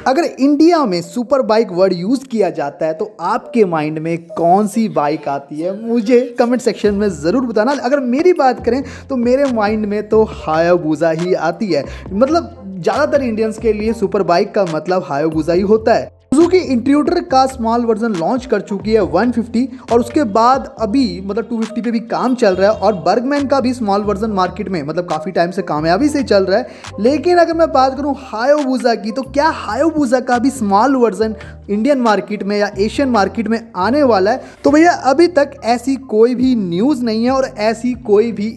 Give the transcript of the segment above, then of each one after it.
अगर इंडिया में super bike word use किया जाता है तो आपके माइंड में कौन सी बाइक आती है, मुझे कमेंट सेक्शन में ज़रूर बताना। अगर मेरी बात करें तो मेरे माइंड में तो हायाबुसा ही आती है। मतलब ज़्यादातर इंडियंस के लिए सुपर बाइक का मतलब हायाबुसा ही होता है। सुजुकी इंट्रूडर का स्मॉल वर्जन लॉन्च कर चुकी है 150 और उसके बाद अभी मतलब 250 पे भी काम चल रहा है और बर्गमैन का भी स्मॉल वर्जन मार्केट में मतलब काफ़ी टाइम से कामयाबी से चल रहा है। लेकिन अगर मैं बात करूं हायाबुसा की, तो क्या हायाबुसा का भी स्मॉल वर्जन इंडियन मार्केट में या एशियन मार्केट में आने वाला है? तो भैया अभी तक ऐसी कोई भी न्यूज़ नहीं है और ऐसी कोई भी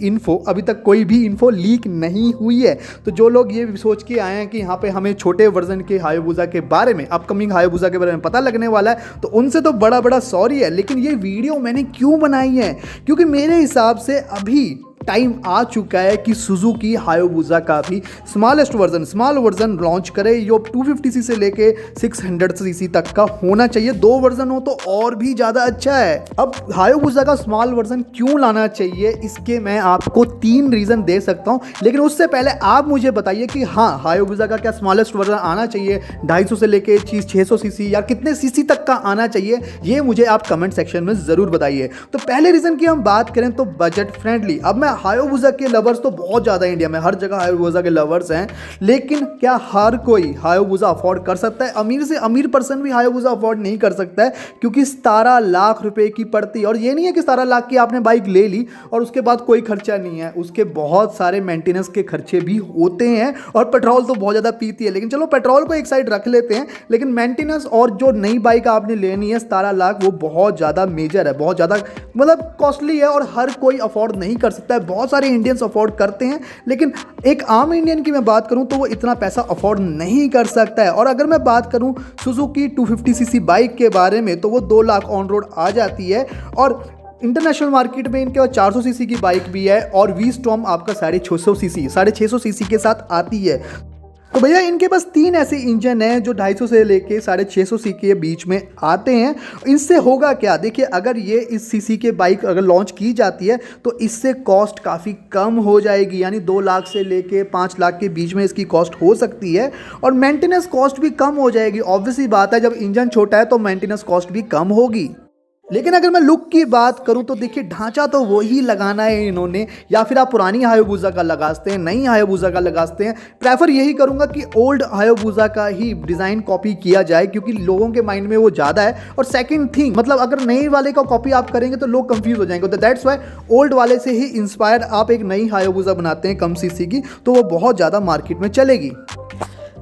अभी तक कोई भी इन्फो लीक नहीं हुई है। तो जो लोग ये सोच के आए हैं कि यहाँ पे हमें छोटे वर्जन के हायाबुसा के बारे में, अपकमिंग हायाबुसा के बारे में पता लगने वाला है, तो उनसे तो बड़ा बड़ा सॉरी है। लेकिन ये वीडियो मैंने क्यों बनाई है, क्योंकि मेरे हिसाब से अभी टाइम आ चुका है कि सुजुकी हायाबुसा का भी स्मॉल वर्जन लॉन्च करे। जो 250 से लेके 600 तक का होना चाहिए। 2 वर्जन हो तो और भी ज़्यादा अच्छा है। अब हायाबुसा का स्मॉल वर्जन क्यों लाना चाहिए, इसके मैं आपको 3 रीज़न दे सकता हूँ। लेकिन उससे पहले आप मुझे बताइए कि हाँ, हायाबुसा का क्या स्मॉलेस्ट वर्जन आना चाहिए 250 से लेके 600 सीसी या कितने सीसी तक का आना चाहिए, ये मुझे आप कमेंट सेक्शन में ज़रूर बताइए। तो पहले रीज़न की हम बात करें तो बजट फ्रेंडली। अब मैं हायाबुसा के लवर्स तो बहुत ज़्यादा इंडिया में हर जगह हायाबुसा के लवर्स हैं, लेकिन क्या हर कोई हायाबुसा अफोर्ड कर सकता है? अमीर से अमीर पर्सन भी हायाबुसा अफोर्ड नहीं कर सकता है, क्योंकि 17 लाख रुपए की पड़ती है। और ये नहीं है कि 17 लाख की आपने बाइक ले ली और उसके बाद कोई खर्चा नहीं है, उसके बहुत सारे मेंटेनेंस के खर्चे भी होते हैं। और पेट्रोल तो बहुत ज़्यादा पीती है, लेकिन चलो पेट्रोल को एक साइड रख लेते हैं। लेकिन मेंटेनेंस और जो नई बाइक आपने लेनी है 17 लाख, वो बहुत ज़्यादा मेजर है, बहुत ज़्यादा मतलब कॉस्टली है और हर कोई अफोर्ड नहीं कर सकता है। बहुत सारे इंडियंस अफोर्ड करते हैं, लेकिन एक आम इंडियन की मैं बात करूं तो वो इतना पैसा अफोर्ड नहीं कर सकता है। और अगर मैं बात करूं सुजुकी 250 सीसी बाइक के बारे में, तो वो 2 लाख ऑन रोड आ जाती है। और इंटरनेशनल मार्केट में इनके पास 400 सीसी की बाइक भी है और वी स्टॉर्म आपका 650 सीसी के साथ आती है। तो भैया इनके पास 3 ऐसे इंजन हैं जो 250 से लेके 650 सीसी के बीच में आते हैं। इनसे होगा क्या, देखिए, अगर ये इस सीसी के बाइक अगर लॉन्च की जाती है तो इससे कॉस्ट काफ़ी कम हो जाएगी, यानी 2 लाख से लेके 5 लाख के बीच में इसकी कॉस्ट हो सकती है। और मेंटेनेंस कॉस्ट भी कम हो जाएगी। ऑब्वियस सी बात है, जब इंजन छोटा है तो मेंटेनेंस कॉस्ट भी कम होगी। लेकिन अगर मैं लुक की बात करूं तो देखिए, ढांचा तो वही लगाना है इन्होंने, या फिर आप पुरानी हायाबुसा का लगाते हैं, नई हायाबुसा का लगाते हैं। प्रेफर यही करूंगा कि ओल्ड हायाबुसा का ही डिज़ाइन कॉपी किया जाए, क्योंकि लोगों के माइंड में वो ज़्यादा है। और सेकंड थिंग, मतलब अगर नई वाले का कॉपी आप करेंगे तो लोग कंफ्यूज हो जाएंगे। तो दैट्स वाई ओल्ड वाले से ही इंस्पायर आप एक नई हायाबुसा बनाते हैं कम सीसी की, तो वो बहुत ज़्यादा मार्केट में चलेगी।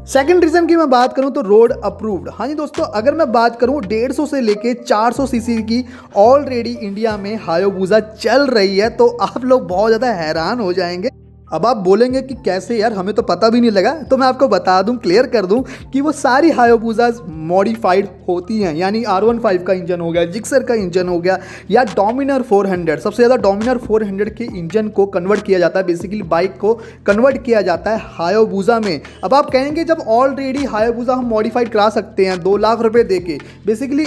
सेकंड रीजन की मैं बात करूं तो रोड अप्रूव्ड। हाँ जी दोस्तों, अगर मैं बात करूं 150 से लेके 400 सीसी की ऑलरेडी इंडिया में हायाबुसा चल रही है, तो आप लोग बहुत ज़्यादा हैरान हो जाएंगे। अब आप बोलेंगे कि कैसे यार, हमें तो पता भी नहीं लगा। तो मैं आपको बता दूं, क्लियर कर दूं कि वो सारी हायाबुसास मॉडिफाइड होती हैं। यानी R15 का इंजन हो गया, जिक्सर का इंजन हो गया, या डोमिनर 400, सबसे ज़्यादा डोमिनर 400 के इंजन को कन्वर्ट किया जाता है। बेसिकली बाइक को कन्वर्ट किया जाता है हायाबुसा में। अब आप कहेंगे, जब ऑलरेडी हायाबुसा हम मॉडिफाइड करा सकते हैं 2 लाख रुपये दे के, बेसिकली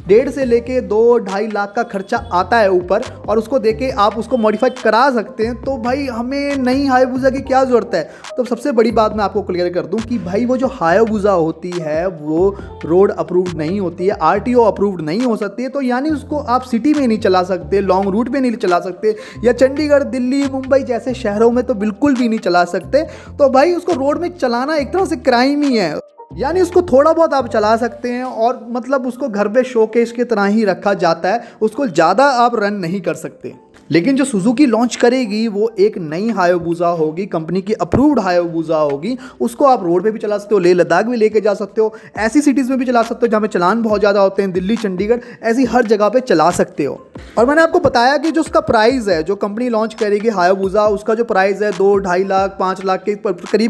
1.5 से लेके 2-2.5 लाख का खर्चा आता है ऊपर, और उसको देके आप उसको मॉडिफाई करा सकते हैं, तो भाई हमें नई हायाबुसा की क्या ज़रूरत है? तो सबसे बड़ी बात मैं आपको क्लियर कर दूं कि भाई वो जो हायाबुसा होती है वो रोड अप्रूव्ड नहीं होती है, RTO अप्रूव्ड नहीं हो सकती है। तो यानी उसको आप सिटी में नहीं चला सकते, लॉन्ग रूट में नहीं चला सकते, या चंडीगढ़, दिल्ली, मुंबई जैसे शहरों में तो बिल्कुल भी नहीं चला सकते। तो भाई उसको रोड में चलाना एक तरह से क्राइम ही है। यानी उसको थोड़ा बहुत आप चला सकते हैं, और मतलब उसको घर पे शोकेस की तरह ही रखा जाता है, उसको ज़्यादा आप रन नहीं कर सकते। लेकिन जो सुजुकी लॉन्च करेगी वो एक नई हायाबुसा होगी, कंपनी की अप्रूव्ड हायाबुसा होगी। उसको आप रोड पे भी चला सकते हो, लेह लद्दाख भी लेके जा सकते हो, ऐसी सिटीज़ में भी चला सकते हो जहाँ पे चलान बहुत ज़्यादा होते हैं, दिल्ली, चंडीगढ़, ऐसी हर जगह पे चला सकते हो। और मैंने आपको बताया कि जो उसका प्राइस है, जो कंपनी लॉन्च करेगी हायाबुसा, उसका जो प्राइस है 2-2.5 लाख 5 लाख के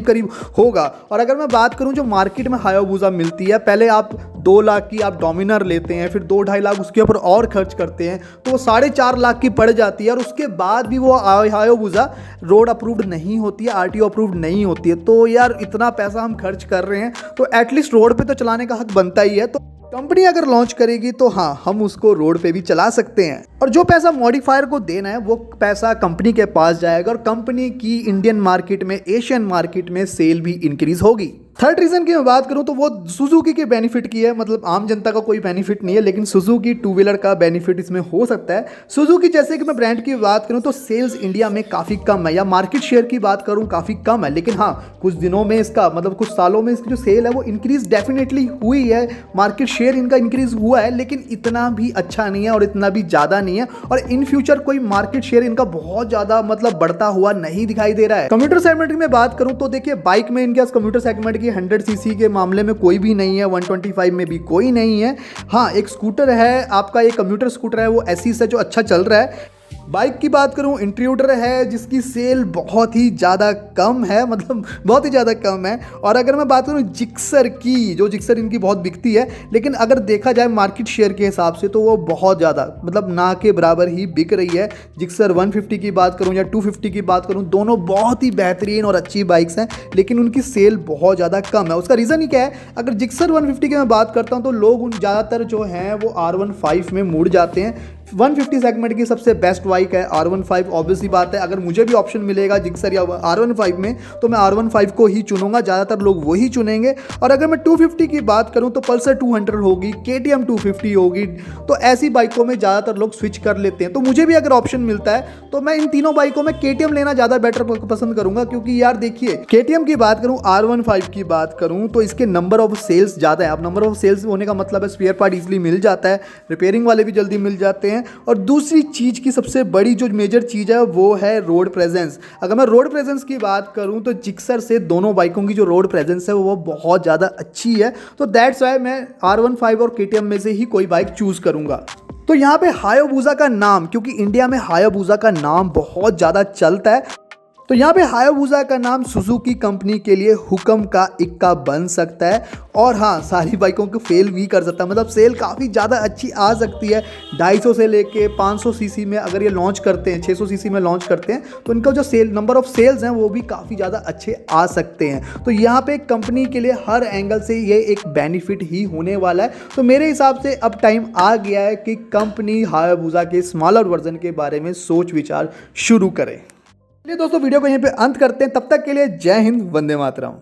करीब होगा। और अगर मैं बात करूँ जो मार्केट में हायाबुसा मिलती है, पहले आप 2 लाख की आप डोमिनर लेते हैं, फिर 2-2.5 लाख उसके ऊपर और खर्च करते हैं, तो वो 4.5 लाख की पड़ जाती है। और उसके बाद भी वो हायाबुसा रोड अप्रूव्ड नहीं होती है, RTO अप्रूव्ड नहीं होती है। तो यार इतना पैसा हम खर्च कर रहे हैं, तो एटलीस्ट रोड पे तो चलाने का हक बनता ही है। तो कंपनी अगर लॉन्च करेगी तो हाँ, हम उसको रोड पे भी चला सकते हैं। और जो पैसा मॉडिफायर को देना है वो पैसा कंपनी के पास जाएगा, और कंपनी की इंडियन मार्केट में, एशियन मार्केट में सेल भी इंक्रीज होगी। थर्ड रीज़न की मैं बात करूं तो वो सुजुकी के बेनिफिट की है, मतलब आम जनता का कोई बेनिफिट नहीं है, लेकिन सुजुकी टू व्हीलर का बेनिफिट इसमें हो सकता है। सुजुकी जैसे कि मैं ब्रांड की बात करूं तो सेल्स इंडिया में काफ़ी कम है, या मार्केट शेयर की बात करूं काफ़ी कम है, लेकिन हाँ कुछ दिनों में इसका मतलब कुछ सालों में इसकी जो सेल है वो इंक्रीज डेफिनेटली हुई है, मार्केट शेयर इनका इंक्रीज हुआ है, लेकिन इतना भी अच्छा नहीं है और इतना भी ज़्यादा नहीं है, और इन फ्यूचर कोई मार्केट शेयर इनका बहुत ज़्यादा मतलब बढ़ता हुआ नहीं दिखाई दे रहा है। कंप्यूटर सेगमेंट की मैं बात करूं तो देखिए बाइक में इनके कंप्यूटर सेगमेंट 100 सीसी के मामले में कोई भी नहीं है, 125 में भी कोई नहीं है। हाँ एक स्कूटर है आपका, एक कंप्यूटर स्कूटर है वो एसिस है जो अच्छा चल रहा है। बाइक की बात करूं इंट्रूडर है जिसकी सेल बहुत ही ज़्यादा कम है, मतलब बहुत ही ज़्यादा कम है। और अगर मैं बात करूं जिक्सर की, जो जिक्सर इनकी बहुत बिकती है, लेकिन अगर देखा जाए मार्केट शेयर के हिसाब से तो वो बहुत ज़्यादा मतलब ना के बराबर ही बिक रही है। जिक्सर 150 की बात करूं या 250 की बात करूं, दोनों बहुत ही बेहतरीन और अच्छी बाइक्स हैं, लेकिन उनकी सेल बहुत ज़्यादा कम है। उसका रीज़न ही क्या है, अगर जिक्सर 150 की मैं बात करता हूँ तो लोग उन ज़्यादातर जो हैं वो R15 में मुड़ जाते हैं। 150 सेगमेंट की सबसे बेस्ट बाइक है R15, ऑब्वियसली बात है। अगर मुझे भी ऑप्शन मिलेगा जिक्सर या R15 में तो मैं R15 को ही चुनूंगा, ज़्यादातर लोग वही चुनेंगे। और अगर मैं 250 की बात करूं तो पल्सर 200 होगी, KTM 250 होगी, तो ऐसी बाइकों में ज़्यादातर लोग स्विच कर लेते हैं। तो मुझे भी अगर ऑप्शन मिलता है तो मैं इन तीनों बाइकों में KTM लेना ज़्यादा बेटर पसंद करूंगा, क्योंकि यार देखिए KTM की बात करूँ, R15 की बात करूँ तो इसके नंबर ऑफ सेल्स ज़्यादा है। अब नंबर ऑफ सेल्स होने का मतलब है स्पेयर पार्ट ईजिली मिल जाता है, रिपेयरिंग वाले भी जल्दी मिल जाते हैं, और दूसरी चीज़ की सबसे बड़ी जो मेजर चीज़ है वो है रोड प्रेजेंस। अगर मैं रोड प्रेजेंस की बात करूं तो जिक्सर से दोनों बाइकों की जो रोड प्रेजेंस है वो बहुत ज़्यादा अच्छी है, तो दैट्स वाई मैं R15 और KTM में से ही कोई बाइक चूज़ करूंगा। तो यहाँ पे हायाबुसा का नाम, क्योंकि इंडिया में हायाबुसा का नाम बहुत ज़्यादा चलता है, तो यहाँ पे हायाबुसा का नाम सुजुकी कंपनी के लिए हुक्म का इक्का बन सकता है। और हाँ सारी बाइकों को फेल भी कर सकता है, मतलब सेल काफ़ी ज़्यादा अच्छी आ सकती है। 250 से लेके 500 सीसी में अगर ये लॉन्च करते हैं, 600 सीसी में लॉन्च करते हैं, तो इनका जो सेल नंबर ऑफ सेल्स हैं वो भी काफ़ी ज़्यादा अच्छे आ सकते हैं। तो यहाँ पे कंपनी के लिए हर एंगल से ये एक बेनिफिट ही होने वाला है। तो मेरे हिसाब से अब टाइम आ गया है कि कंपनी हायाबुसा के स्मॉलर वर्जन के बारे में सोच विचार शुरू करे। चलिए दोस्तों वीडियो को यहीं पे अंत करते हैं, तब तक के लिए जय हिंद, वंदे मातरम।